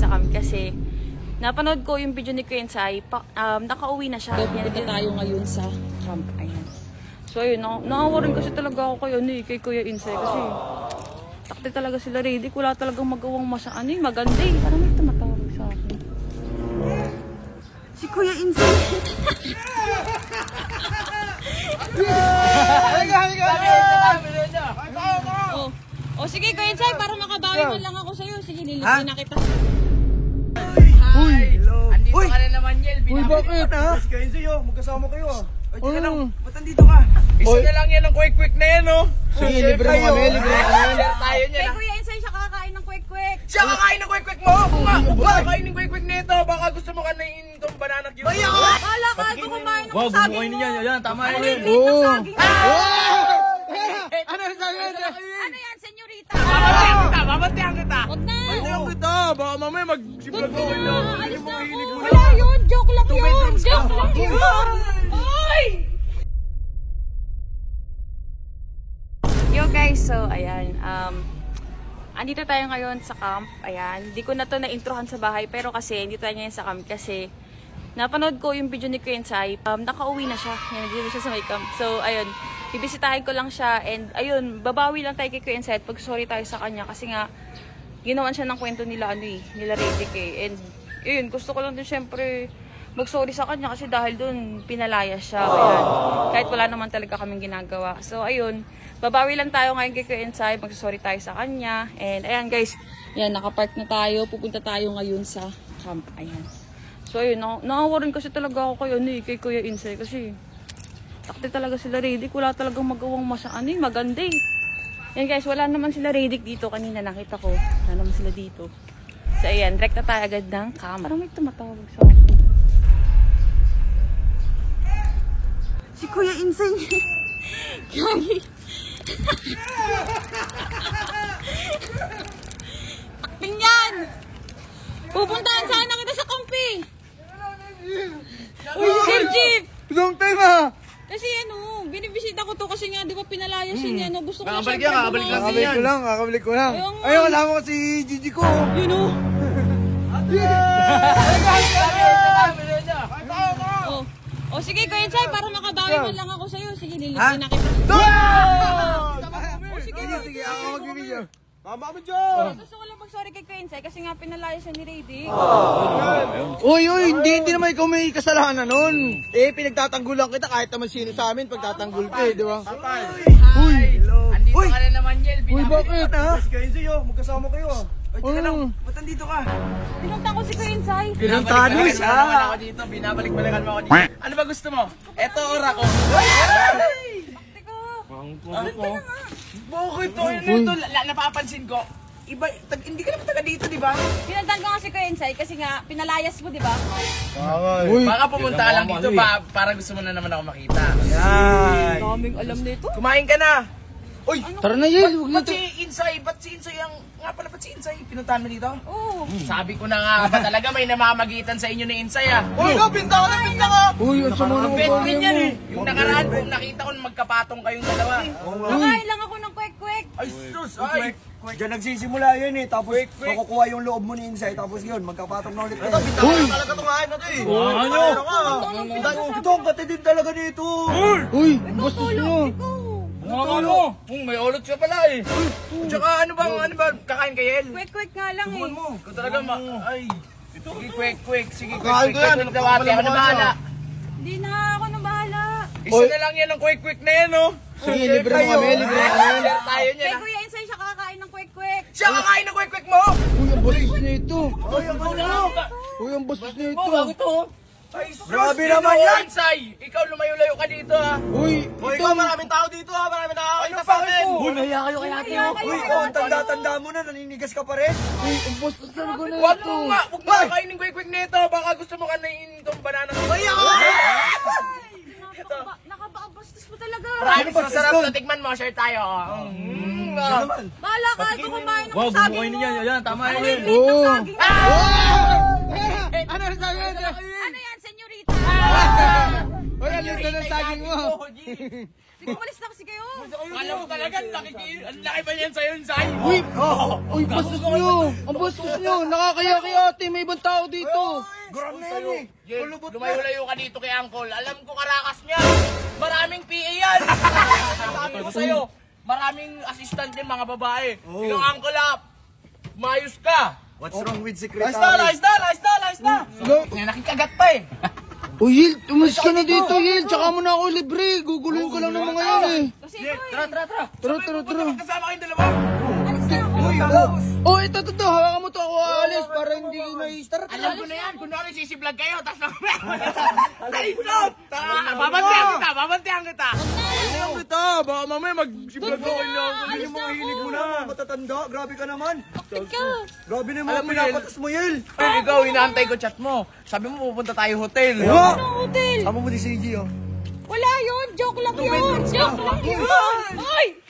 sa camp kasi napanood ko yung video ni Kuya Insay, nakauwi na siya. Dito tayo ngayon sa camp. Ayan. So ayun, nakawa rin kasi talaga ako kay Kuya Insay kasi takti talaga sila ready. Wala talagang magawang maganda eh. Parang may tumatawag sa akin. Si Kuya Insay. Oh, sige Kuya Insay, para makabawi man lang ako sa'yo. Sige, nilipin na kita. Uy! Andito ka na naman, Yel. Uy, bakit ha? Kayo sa'yo, magkasama kayo ah. Ay, teka lang. Ba't andito ka? Isa na lang yan ang quick-quick na yan, oh. Sige, libre mo kami, libre mo kami. Share tayo niya Kay na. Kuya Insay, siya kakakain ng kwek-kwek. Siya kakain ng quick-quick mo! Baka kakain ng quick-quick nito. Baka gusto mo kanain itong banana cue. Wala ka, kumain ng saging mo. Yan, tama Ang yan. liit ng saging. Ano yung sabi natin? Ano yan, senyorita? Babantihan kita. Huwag na. Ayun kita, baka mamaya mag-siblag ako ito. Alis na ako. Wala yun, joke lang yun. Joke lang yun. Ay! Yo guys, so ayan, andito tayo ngayon sa camp. Ayan, hindi ko na to na-introhan sa bahay pero kasi hindi tayo ngayon sa camp kasi napanood ko yung video ni Kuya Insay, nakauwi na siya. Yan, dito siya sa may camp. So ayun, bibisitahin ko lang siya and ayun, babawi lang tayo kay Kuya Insay at pag-sorry tayo sa kanya kasi nga ginawan siya ng kwento nila nila Redick eh. And yun, gusto ko lang din syempre mag-sorry sa kanya kasi dahil dun pinalaya siya. Ayan, kahit wala naman talaga kaming ginagawa. So ayun, babawi lang tayo ngayon kay Kuya Insay, mag-sorry tayo sa kanya. And ayan guys, yan, nakapark na tayo, pupunta tayo ngayon sa camp. Ayan. So ayun, nakawa rin kasi talaga ako kay Kuya Insay kasi takti talaga sila Redick. Wala talagang magawang maganda eh. Yan guys, wala naman sila Redick dito. Kanina nakita ko, wala naman sila dito. So ayan, direct na tayo agad ng camp. Parang may tumatawag sa akin. Si Kuya Insay. Yagi. Takting yan! Pupuntahan sana kita sa kampi! Uy, Sir Jeep! Long time ha! Kasi binibisita ko to kasi nga, di ba pinalaya siya niya, no? Gusto ko na Kakabalik siyempre yan, kakabalik lang. bumawi. Kakabalik ko lang. Ayun nga. Ayun, wala mo kasi Gigi ko. Yun o. Oh, sige Kuya Insay, para makabawi man lang ako sa'yo. Sige, nilipin na kita. Sige, ako magbibigyo. Mama mo dyan! Gusto ko lang mag-sorry kay Kuya Insay kasi nga pinalaya siya ni Redick. Uy, hindi naman ikaw may kasalanan nun. Eh, pinagtatanggulan kita kahit naman sino sa amin pagtatanggol ka eh, di ba? Uy! Andito ka na naman, Yel. Uy, bakit ha? Kayo sa'yo, magkasama kayo ah. Ay, teka lang. Ba't andito ka? Pinunta ko si Kuya Insay. Pinuntahan mo Binabalik-balikan siya. mo naman ako dito. Binabalik-balikan mo ako dito. Ano ba gusto mo? Eto, ora ko. Teka. Bakit to? Ito, napapansin ko. Iba, hindi ka naman taga dito, di ba? Pinuntahan ko nga si Kuya Insay kasi nga pinalayas mo, di ba? Uy, Baka pumunta ka lang dito para gusto mo na naman ako makita. yan. Daming alam nito. Kumain ka na. Uy, Tara na Yel, huwag na ba't si Insay? Ba't si Insay ang... Nga pala, ba't si Insay? Pinuntahan mo dito? Oo. Sabi ko na nga ba talaga may namamagitan sa inyo ni Insay ah. Uy, ikaw, pinta ka na, pinta ka! Uy, ang sama naman Bet pala din yan mo. eh. Yung nakaraan kung nakita ko magkapatong kayong dalawa. Nakain lang ako ng kwek-kwek. Ay, sus! Ay! Diyan nagsisimula yun eh, tapos makukuha yung loob mo ni Insay, tapos yun, magkapatong na ulit. Ito, pinta ka talaga tumahin na ito eh. Ito ang katidin talaga dito. Uy, bastos nyo. Ano? May ulot siya pala eh. Tsaka ano ba? Kakain kay El? Kwek-kwek nga lang eh. Ikaw talaga ay. Sige, quick. Sige, Kain ko yan. Dawati, ako na bahala. Hindi na ako nang bahala. Isa na lang yan ang quick na yan, oh. Sige, libre mo kami, libre mo kami. Share tayo niya Kay na. Kuya Insay, siya kakakain ng kwek-kwek. Siya kakain ng quick mo! Uy, ang bastos na ito. Ay, ang ano? Uy, ang bastos na ito. Ay, sus! Grabe naman yan! Insay! Ikaw lumayo-layo ka dito, ha? Uy, Uy, ikaw, maraming tao dito ha, maraming nakakita sa atin. Uy, nahiya kayo kay ate oh. Uy, ikaw, ang tanda-tanda mo na, naninigas ka pa rin. uy, ang bastos talaga na Huwag ito. mo nga! Huwag mo kakainin quick nito! Baka gusto mo kanain itong banana. Mahiya ka! Nakabakabastos mo talaga. Promise, masarap na tikman mo. Share tayo, oh. Bahala ka, ito kumain ng saging mo. Yan, tama Ang yun. liit ng saging mo. Ano yung sabi natin? Ano yan, senyorita? Uy, alis na ng saging mo. Sige, umalis na kasi kayo. Alam mo talaga, ang laki ba yan sa'yo, Insay? Uy, uy, bastos nyo. Ang bastos nyo. Nakakaya kay ate, may ibang tao dito. Gram na yan eh. Jen, lumayo-layo ka dito kay Uncle. Alam ko karakas niya. Maraming PA yan. Sabi ko sa'yo, maraming assistant yan, mga babae. Yung Uncle mayos ka. What's wrong with secretary? Ayos na. Ngayon nakikagat pa eh. Uy, Yil, umalis ka na dito, Yil. Tsaka mo na ako libre. Guguluhin ko lang ng mga yan eh. Kasi ito eh. Tara. Kasama kayong dalawa. Alis na ako. Oh, ito. Hawakan mo to ako aalis para hindi ko na-start. Alam ko na yan. Kunwari sisiblog kayo, tapos Ay, stop! Babantihan kita. Ayaw kita. Baka mamaya mag-siblog ako na ako. Ano yung mga hilig mo na? Matatanda, grabe ka naman. Bakit ka? Grabe na yung Alam mga mo, Yel. pinapatas mo, Yel. Ikaw, inaantay ko chat mo. Sabi mo pupunta tayo hotel. Anong hotel? Amo mo ni CG, oh. Wala yun. Joke lang yun. Joke lang yun. Ay!